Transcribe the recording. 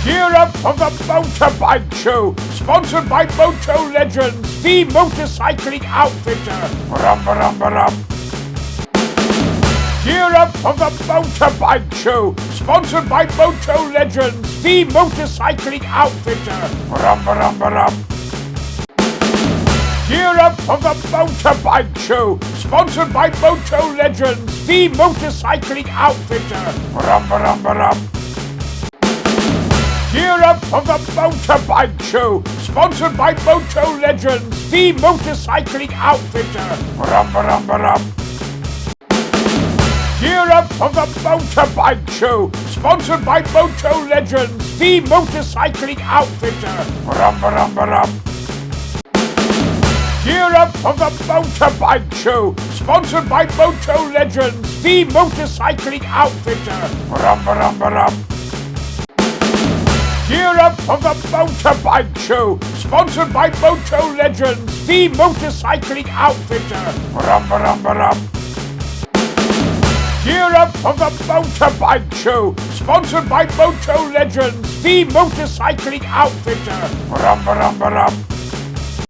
Gear up for the Motorbike Show, sponsored by Motolegends, the motorcycling outfitter. Rum-ba-rum-ba-rum. Gear up for the Motorbike Show, sponsored by Motolegends, the motorcycling outfitter. Rum-ba-rum-ba-rum. Gear up for the Motorbike Show, sponsored by Motolegends, the motorcycling outfitter. Rum-ba-rum-ba-rum. Gear up for the Motorbike Show, sponsored by Motolegends, the motorcycling outfitter. Rum-ba-rum-ba-rum. Gear up for the Motorbike Show, sponsored by Motolegends, the motorcycling outfitter. Rum-ba-rum-ba-rum. Gear up for the Motorbike Show, sponsored by Motolegends, the motorcycling outfitter. Rum-ba-rum-ba-rum. Gear up for the Motorbike Show, sponsored by Motolegends, the motorcycling outfitter. Rum-ba-rum-ba-rum. Gear up for the Motorbike Show, sponsored by Motolegends, the motorcycling outfitter. Rum-ba-rum-ba-rum.